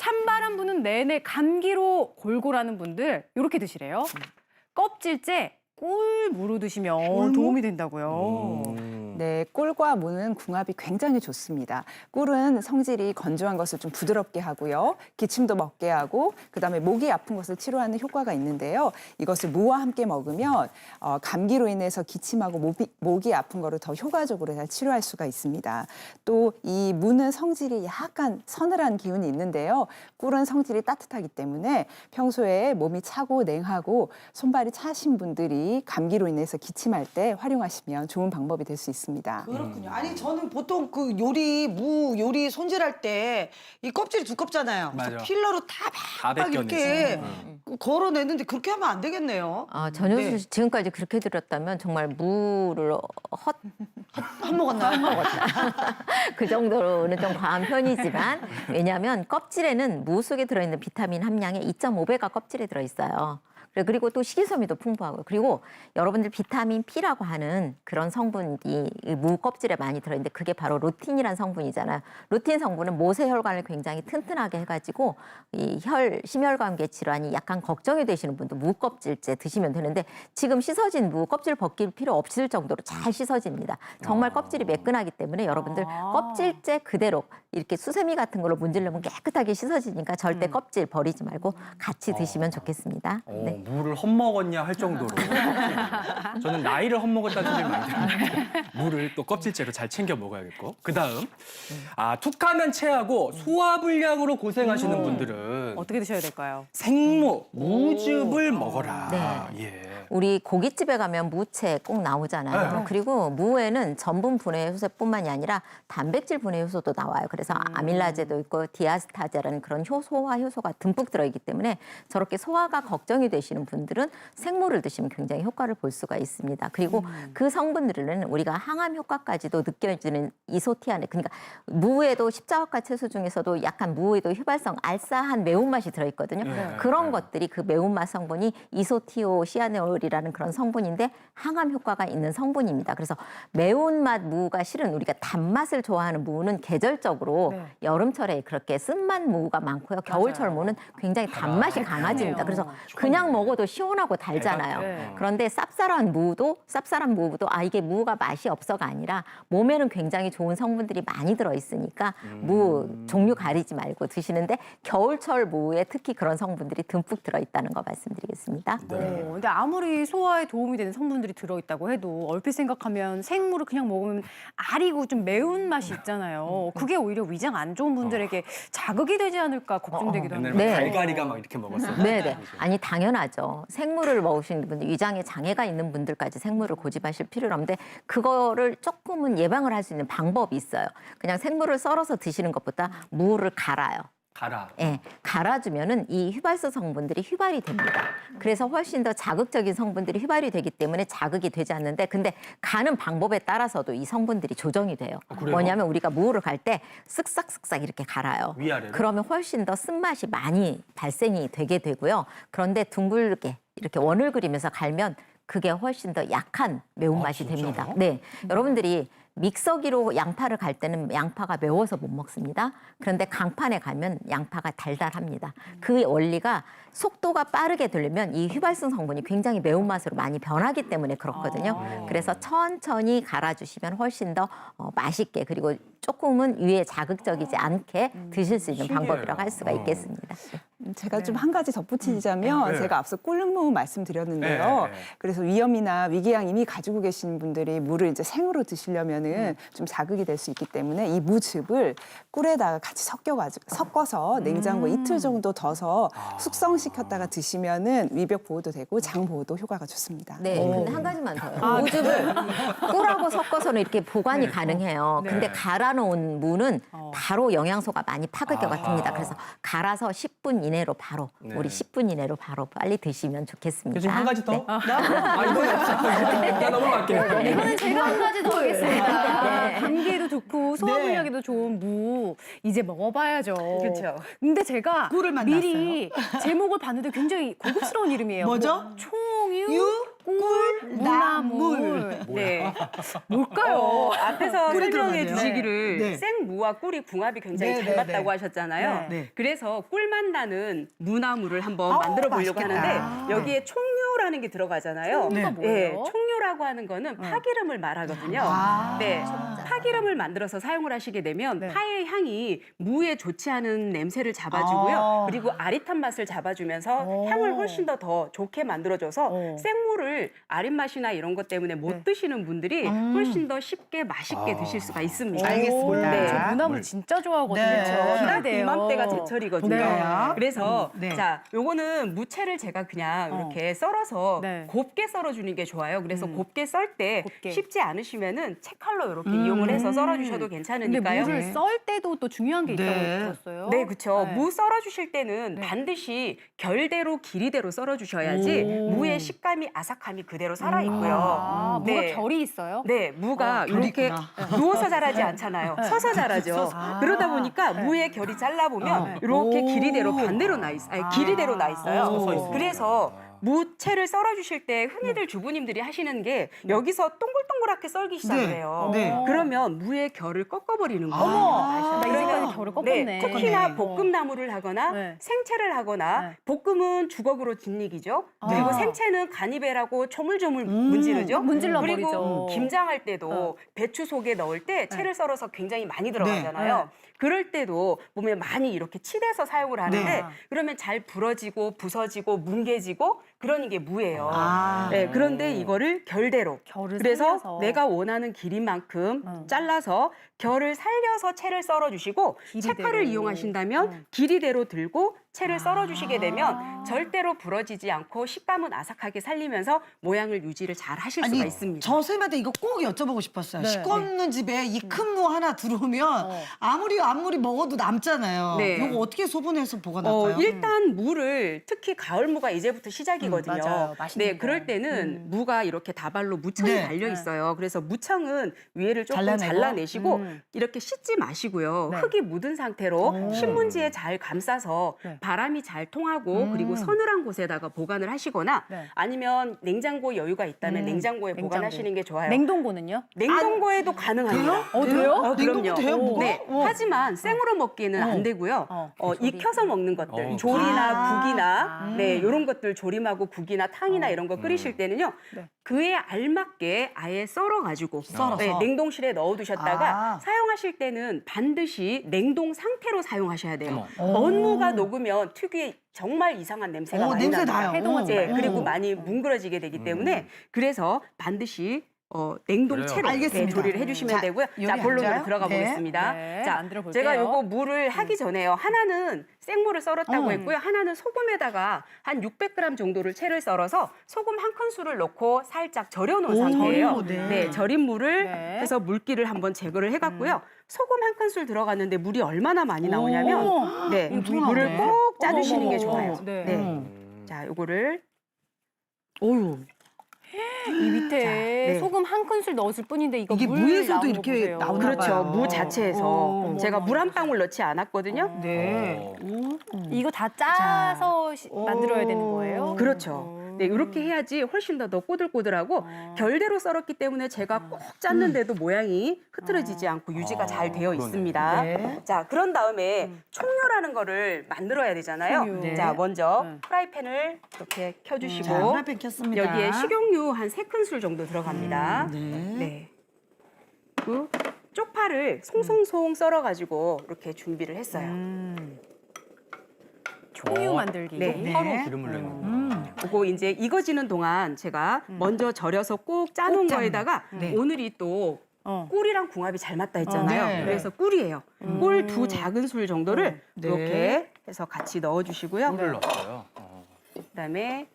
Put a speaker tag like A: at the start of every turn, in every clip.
A: 찬바람 부는 내내 감기로 골골하는 분들 이렇게 드시래요. 껍질째 꿀 무로 드시면 도움이 된다고요.
B: 네, 꿀과 무는 궁합이 굉장히 좋습니다. 꿀은 성질이 건조한 것을 좀 부드럽게 하고요. 기침도 먹게 하고 그다음에 목이 아픈 것을 치료하는 효과가 있는데요. 이것을 무와 함께 먹으면 감기로 인해서 기침하고 목이 아픈 거를 더 효과적으로 잘 치료할 수가 있습니다. 또 이 무는 성질이 약간 서늘한 기운이 있는데요. 꿀은 성질이 따뜻하기 때문에 평소에 몸이 차고 냉하고 손발이 차신 분들이 감기로 인해서 기침할 때 활용하시면 좋은 방법이 될 수 있습니다.
C: 그렇군요. 아니 저는 보통 그 무 요리 손질할 때 이 껍질이 두껍잖아요. 그래서
D: 맞아.
C: 필러로
D: 다
C: 막 이렇게
D: 벗겨내서.
C: 걸어내는데 그렇게 하면 안 되겠네요.
E: 전효수 씨 지금까지 그렇게 들었다면 정말 무를
C: 한 먹었나요?
E: 그 정도로는 좀 과한 편이지만 왜냐하면 껍질에는 무 속에 들어있는 비타민 함량의 2.5배가 껍질에 들어있어요. 그리고 또 식이섬유도 풍부하고요. 그리고 여러분들 비타민 P라고 하는 그런 성분이 무 껍질에 많이 들어있는데 그게 바로 루틴이라는 성분이잖아요. 루틴 성분은 모세혈관을 굉장히 튼튼하게 해가지고 이 심혈관계 질환이 약간 걱정이 되시는 분도 무 껍질째 드시면 되는데 지금 씻어진 무 껍질 벗길 필요 없을 정도로 잘 씻어집니다. 정말 껍질이 매끈하기 때문에 여러분들 껍질째 그대로 이렇게 수세미 같은 걸로 문지르면 깨끗하게 씻어지니까 절대 껍질 버리지 말고 같이 드시면 좋겠습니다. 네.
D: 무를 헛먹었냐 할 정도로. 저는 나이를 헛먹었다는 소리를 많이 듣는데 무를 또 껍질째로 잘 챙겨 먹어야겠고. 그다음 툭하면 체하고 소화불량으로 고생하시는 분들은
A: 어떻게 드셔야 될까요?
D: 생무, 무즙을 먹어라.
E: 네.
D: 예.
E: 우리 고깃집에 가면 무채 꼭 나오잖아요.
D: 네.
E: 그리고 무에는 전분 분해 효소뿐만이 아니라 단백질 분해 효소도 나와요. 그래서 아밀라제도 있고 디아스타제라는 그런 소화 효소가 듬뿍 들어있기 때문에 저렇게 소화가 걱정이 되시는 분들은 생무를 드시면 굉장히 효과를 볼 수가 있습니다. 그리고 그 성분들은 우리가 항암 효과까지도 느껴지는 이소티아네, 그러니까 무에도 십자화과 채소 중에서도 약간 무에도 휘발성 알싸한 매운맛이 들어있거든요. 그런 것들이 그 매운맛 성분이 이소티오시아네올이라는 그런 성분인데 항암 효과가 있는 성분입니다. 그래서 매운맛 무가 실은 우리가 단맛을 좋아하는 무는 계절적으로 여름철에 그렇게 쓴맛 무가 많고요. 겨울철 무는 굉장히 단맛이 강해집니다. 그래서 그냥 먹어도 시원하고 달잖아요. 그런데 쌉쌀한 무도 이게 무가 맛이 없어가 아니라 몸에는 굉장히 좋은 성분들이 많이 들어있으니까 무 종류 가리지 말고 드시는데 겨울철 무에 특히 그런 성분들이 듬뿍 들어있다는 거 말씀드리겠습니다.
A: 근데 아무리 소화에 도움이 되는 성분들이 들어있다고 해도 얼핏 생각하면 생무를 그냥 먹으면 아리고 좀 매운 맛이 있잖아요. 그게 오히려 위장 안 좋은 분들에게 자극이 되지 않을까 걱정되기도
D: 옛날에
A: 합니다.
D: 갈갈이가 막 이렇게 먹었어요.
E: 네네. 아니 당연하죠. 생무를 먹으시는 분들, 위장에 장애가 있는 분들까지 생무를 고집하실 필요는 없는데 그거를 조금은 예방을 할 수 있는 방법이 있어요. 그냥 생무를 썰어서 드시는 것보다 무를 갈아요.
D: 갈아.
E: 예, 갈아주면은 이 휘발성 성분들이 휘발이 됩니다. 그래서 훨씬 더 자극적인 성분들이 휘발이 되기 때문에 자극이 되지 않는데 근데 가는 방법에 따라서도 이 성분들이 조정이 돼요.
D: 그래요?
E: 뭐냐면 우리가 무를 갈 때 쓱싹쓱싹 이렇게 갈아요.
D: 위아래로?
E: 그러면 훨씬 더 쓴맛이 많이 발생이 되게 되고요. 그런데 둥글게 이렇게 원을 그리면서 갈면 그게 훨씬 더 약한 매운맛이 됩니다. 네, 여러분들이 믹서기로 양파를 갈 때는 양파가 매워서 못 먹습니다. 그런데 강판에 가면 양파가 달달합니다. 그 원리가 속도가 빠르게 되려면 이 휘발성 성분이 굉장히 매운맛으로 많이 변하기 때문에 그렇거든요. 그래서 천천히 갈아주시면 훨씬 더 맛있게 그리고 조금은 위에 자극적이지 않게 드실 수 있는 방법이라고 할 수가 있겠습니다.
B: 제가 좀 한 가지 덧붙이자면
D: 네.
B: 제가 앞서 꿀무 말씀드렸는데요.
D: 네.
B: 그래서 위염이나 위궤양 이미 가지고 계시는 분들이 무를 이제 생으로 드시려면은 좀 자극이 될 수 있기 때문에 이 무즙을 꿀에다가 같이 섞어서 냉장고에 이틀 정도 둬서 숙성시켰다가 드시면은 위벽 보호도 되고 장 보호도 효과가 좋습니다.
E: 네, 근데 한 가지만 더요. 무즙을 꿀하고 섞어서는 이렇게 보관이 가능해요. 근데 갈아놓은 무는 바로 영양소가 많이 파괴가 됩니다. 그래서 갈아서 10분 이내로 바로 우리 10분 이내로 바로 빨리 드시면 좋겠습니다.
D: 지금 한 가지 더?
E: 네.
D: 이건 없어. 나 넘어갈게요.
A: 이거는 제가 한 가지 더 하겠습니다.
E: 네.
A: 감기에도 좋고 소화불량에도 좋은 무 이제 먹어봐야죠.
C: 그렇죠.
A: 근데 제가
C: 꿀을 만났어요.
A: 미리 제목을 봤는데 굉장히 고급스러운 이름이에요.
C: 뭐죠?
A: 총유
C: 유?
A: 꿀나물.
F: 네.
A: 뭘까요?
F: 앞에서
C: 꿀이
F: 설명해
C: 들어가네요.
F: 주시기를
C: 네.
F: 생무와 꿀이 궁합이 굉장히
C: 네,
F: 잘
C: 네,
F: 맞다고
C: 네.
F: 하셨잖아요.
C: 네.
F: 그래서 꿀맛 나는 무나물을 한번
C: 아우,
F: 만들어 보려고
C: 맛있겠다.
F: 하는데 여기에 총류라는 게 들어가잖아요.
A: 총류가 뭐예요?
F: 총류라고 하는 거는 파기름을 말하거든요.
C: 아.
F: 네. 파기름을 만들어서 사용을 하시게 되면
A: 네.
F: 파의 향이 무에 좋지 않은 냄새를 잡아주고요.
C: 아.
F: 그리고 아릿한 맛을 잡아주면서 향을 훨씬 더 좋게 만들어줘서 생무를 아린 맛이나 이런 것 때문에 못 드시는 분들이 훨씬 더 쉽게 맛있게 드실 수가 있습니다.
C: 알겠습니다.
F: 네.
A: 저 무나물 진짜 좋아하거든요.
C: 네.
F: 딱
A: 기대돼요.
F: 이맘때가 제철이거든요.
C: 네.
F: 그래서
C: 네.
F: 자, 요거는 무채를 제가 그냥 이렇게 썰어서
A: 네.
F: 곱게 썰어주는 게 좋아요. 그래서 곱게 썰 때
A: 곱게.
F: 쉽지 않으시면은 채칼로 이렇게 이용을 해서 썰어주셔도
A: 근데
F: 괜찮으니까요.
A: 무를 썰 때도 또 중요한 게 있다고
C: 네.
A: 들었어요.
F: 네, 그렇죠.
A: 네.
F: 무 썰어주실 때는
A: 네.
F: 반드시 결대로 길이대로 썰어주셔야지 무의 식감이 아삭함이 그대로 살아있고요.
A: 아, 무가
F: 네.
A: 결이 있어요?
F: 네, 무가
C: 결이
F: 이렇게
C: 있구나.
F: 누워서 자라지 않잖아요. 서서 자라죠. 그러다 보니까 무의 결이 잘라보면 이렇게 길이대로 반대로 나 있어요. 아니, 길이대로 나 있어요.
D: 서서 있습니다.
F: 그래서 무채를 썰어주실 때 흔히들 주부님들이 하시는 게 여기서 동글동글하게 썰기 시작을
C: 네.
F: 해요.
C: 네.
F: 그러면 무의 결을 꺾어버리는 거예요.
A: 나
F: 그러면
A: 이제까지 결을 꺾었네.
F: 네, 특히나
C: 꺾었네.
F: 볶음나물을 하거나
A: 네.
F: 생채를 하거나 볶음은 주걱으로 짓이기죠. 그리고
A: 아.
F: 생채는 가니배라고 조물조물 문지르죠.
A: 문질러
F: 그리고
A: 버리죠.
F: 김장할 때도 배추 속에 넣을 때 채를 썰어서 굉장히 많이 들어가잖아요. 그럴 때도 보면 많이 이렇게 치대서 사용을 하는데
C: 네.
F: 그러면 잘 부러지고 부서지고 뭉개지고 그러는 게 무예요.
C: 아.
F: 네, 그런데 이거를 결대로
A: 결을
F: 그래서
A: 살려서.
F: 내가 원하는 길이만큼 잘라서 결을 살려서 채를 썰어주시고
A: 길이대로.
F: 채칼을 이용하신다면 길이대로 들고 채를 썰어주시게 되면 절대로 부러지지 않고 식감은 아삭하게 살리면서 모양을 유지를 잘 하실 수가 있습니다.
C: 저 선생님한테 이거 꼭 여쭤보고 싶었어요.
A: 네.
C: 시꺼없는 집에 이 큰 무 하나 들어오면 아무리 먹어도 남잖아요.
F: 네.
C: 이거 어떻게 소분해서 보관할까요?
F: 일단 무를 특히 가을 무가 이제부터 시작이거든요.
A: 맞아요. 맛있는
F: 네,
A: 거.
F: 그럴 때는 무가 이렇게 다발로 무청이
C: 네.
F: 달려 있어요. 그래서 무청은 위에를 조금
C: 잘라내고?
F: 잘라내시고 이렇게 씻지 마시고요.
A: 네.
F: 흙이 묻은 상태로 신문지에 잘 감싸서
A: 네.
F: 바람이 잘 통하고 그리고 서늘한 곳에다가 보관을 하시거나
A: 네.
F: 아니면 냉장고 여유가 있다면 냉장고에
A: 냉장고.
F: 보관하시는 게 좋아요.
A: 냉동고는요?
F: 냉동고에도 가능합니다.
A: 돼요?
F: 그럼요.
C: 냉동도 돼요, 뭐가?
F: 네. 하지만 생으로 먹기는 안 되고요. 익혀서 먹는 것들, 조리나 국이나 네, 이런 것들 조림하고 국이나 탕이나 이런 거 끓이실 때는요.
A: 네.
F: 그에 알맞게 아예 썰어가지고
C: 썰어서.
F: 네, 냉동실에 넣어두셨다가
C: 아.
F: 사용하실 때는 반드시 냉동 상태로 사용하셔야 돼요.
D: 어머.
F: 원무가 녹으면 특유의 정말 이상한 냄새가 많이
C: 냄새
F: 나요.
C: 나요.
A: 해동하지
F: 네,
A: 말고.
F: 그리고 많이 뭉그러지게 되기 때문에 그래서 반드시 냉동채로
C: 그래요. 알겠습니다.
F: 조리를 해주시면
C: 자,
F: 되고요.
C: 요리
F: 자, 본론으로
C: 앉아요?
F: 들어가
C: 네.
F: 보겠습니다.
A: 네,
F: 자,
A: 만들어 볼게요.
F: 제가 요거 무를 하기 전에요. 하나는 생무를 썰었다고 했고요. 하나는 소금에다가 한 600g 정도를 채를 썰어서 소금 한 큰술을 넣고 살짝 절여놓은 상태예요.
C: 절이고, 네.
F: 네, 절인 물을
A: 네.
F: 해서 물기를 한번 제거를 해갔고요. 소금 한 큰술 들어갔는데 물이 얼마나 많이 나오냐면 네, 물을 꼭 짜주시는 게 좋아요.
A: 네.
F: 네. 자, 요거를
C: 어유.
A: 이 밑에
F: 네.
A: 소금 한 큰술 넣었을 뿐인데 이거
C: 이게
A: 물
C: 무에서도
A: 나오는
C: 이렇게
A: 거 보세요.
C: 나오나
F: 그렇죠.
C: 봐요.
F: 무 자체에서 제가 물 한 방울 넣지 않았거든요.
C: 네.
A: 이거 다 짜서 만들어야 되는 거예요?
F: 그렇죠. 네, 이렇게 해야지 훨씬 더 꼬들꼬들하고 결대로 썰었기 때문에 제가 꼭 짰는데도 모양이 흐트러지지 않고 유지가 잘 되어
D: 그러네.
F: 있습니다.
C: 네.
F: 자, 그런 다음에 총료라는 거를 만들어야 되잖아요.
A: 총료.
C: 네.
F: 자, 먼저 프라이팬을 이렇게 켜주시고
C: 자, 프라이팬 켰습니다.
F: 여기에 식용유 한 3큰술 정도 들어갑니다.
C: 네.
F: 네. 그리고 쪽파를 송송송 썰어가지고 이렇게 준비를 했어요.
A: 총유 만들기.
F: 네.
D: 바로 기름을 내는
F: 그리고 이제 익어지는 동안 제가 먼저 절여서 꼭 짜놓은 거에다가
C: 네.
F: 오늘이 또 꿀이랑 궁합이 잘 맞다 했잖아요.
C: 네.
F: 그래서 꿀이에요. 꿀 2작은술 정도를
C: 네.
F: 이렇게 해서 같이 넣어주시고요.
D: 꿀을 넣었어요.
F: 그다음에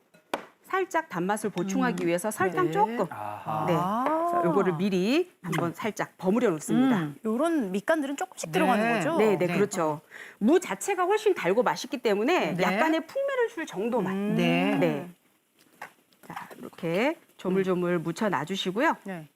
F: 살짝 단맛을 보충하기 위해서 설탕 조금.
D: 아하.
F: 네. 그래서 요거를 미리 한번 살짝 버무려 놓습니다.
A: 요런 밑간들은 조금씩 들어가는 거죠?
F: 네, 네,
C: 네.
F: 그렇죠. 무 자체가 훨씬 달고 맛있기 때문에
C: 네.
F: 약간의 풍미를 줄 정도만.
C: 네.
F: 네. 자, 이렇게 조물조물 묻혀 놔주시고요.
A: 네.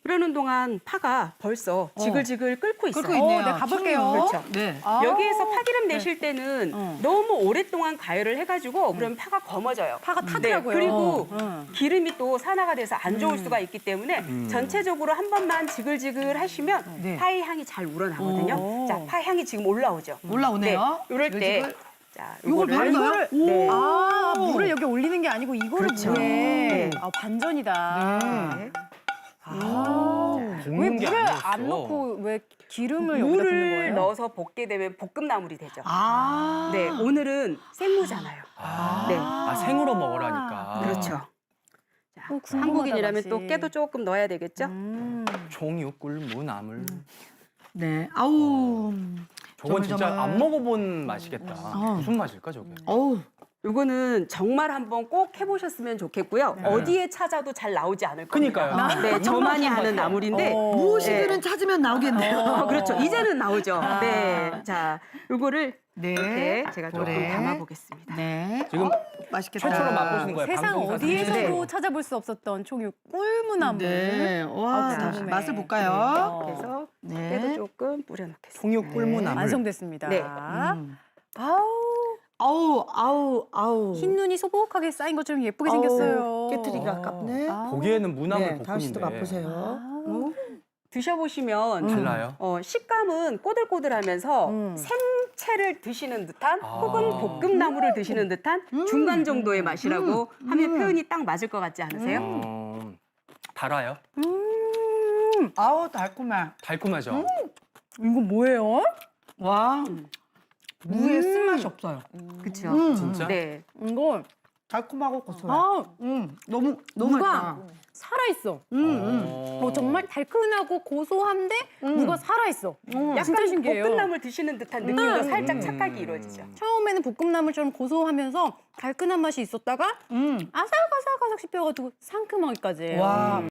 F: 그러는 동안 파가 벌써 지글지글 끓고 있어요.
C: 끓고 있네요.
A: 네, 가볼게요.
F: 그렇죠.
C: 네.
F: 여기에서 파기름 내실 때는 너무 오랫동안 가열을 해가지고 그러면 파가 검어져요.
A: 파가 타더라고요.
F: 그리고
A: 어.
F: 기름이 또 산화가 돼서 안 좋을 수가 있기 때문에 전체적으로 한 번만 지글지글 하시면
C: 네.
F: 파의 향이 잘 우러나거든요.
A: 오.
F: 자, 파 향이 지금 올라오죠.
C: 올라오네요.
F: 네, 이럴 때
C: 지글지글.
F: 자,
C: 이걸
F: 요거를
C: 바르나요?
F: 네.
A: 아, 물을 여기 올리는 게 아니고 이거를
F: 그렇죠.
A: 물에.
F: 네.
A: 아, 반전이다.
F: 네.
A: 아, 왜
D: 볶는 게
A: 물을
D: 아니었어.
A: 안 넣고 왜 기름을 여기다 붓는
F: 물을
A: 거예요?
F: 넣어서 볶게 되면 볶음나물이 되죠.
C: 아.
F: 네, 오늘은 생무잖아요. 네.
D: 아, 생으로 먹으라니까.
F: 그렇죠. 자,
A: 궁금하다,
F: 한국인이라면
A: 맛이.
F: 또 깨도 조금 넣어야 되겠죠?
D: 종육, 꿀무, 나물.
C: 네. 아우.
D: 저건
C: 정말,
D: 진짜
C: 정말.
D: 안 먹어본 맛이겠다. 무슨 맛일까 저게?
C: 어우.
F: 요거는 정말 한번 꼭 해보셨으면 좋겠고요. 어디에 찾아도 잘 나오지 않을 겁니다.
D: 그러니까요.
F: 네, 저만이 하는 나물인데.
C: 무엇이든 찾으면 나오겠네요.
F: 그렇죠. 이제는 나오죠. 네. 자, 요거를
C: 네.
F: 이렇게 제가 조금
C: 그래.
F: 담아보겠습니다.
C: 네.
D: 지금
C: 맛있겠다.
D: 최초로 맛보시는 거예요.
A: 세상
D: 방송사
A: 어디에서도
F: 네.
A: 찾아볼 수 없었던 총육 꿀무나물.
C: 네. 와,
A: 아, 궁금해.
C: 맛을 볼까요?
F: 그래서
C: 네.
F: 깨도 조금 뿌려놓겠습니다.
D: 송육, 꿀무, 나물.
A: 완성됐습니다.
F: 네.
A: 아우,
C: 아우.
A: 흰 눈이 소복하게 쌓인 것처럼 예쁘게 생겼어요.
C: 깨트리가 아깝네.
D: 보기에는 무나물
C: 네, 다은 씨도
D: 볶음인데
C: 맛보세요.
F: 드셔보시면
D: 달라요.
F: 식감은 꼬들꼬들하면서 생채를 드시는 듯한 혹은 볶음나물을 드시는 듯한 중간 정도의 맛이라고 하면 표현이 딱 맞을 것 같지 않으세요?
D: 달아요.
C: 아우, 달콤해.
D: 달콤하죠.
A: 이거 뭐예요?
C: 와. 무의 쓴맛이 없어요.
F: 그렇죠.
D: 진짜?
F: 네.
A: 이거
C: 달콤하고 고소해.
A: 아,
C: 너무
A: 무가
C: 맛있다.
A: 살아있어.
D: 어.
A: 정말 달큰하고 고소한데 무가 살아있어. 진짜
F: 약간
A: 신기해요.
F: 볶음나물 드시는 듯한 느낌도 살짝 착각이 이루어지죠.
A: 처음에는 볶음나물처럼 고소하면서 달큰한 맛이 있었다가 아삭아삭아삭 씹혀가지고 상큼하기까지.
C: 와.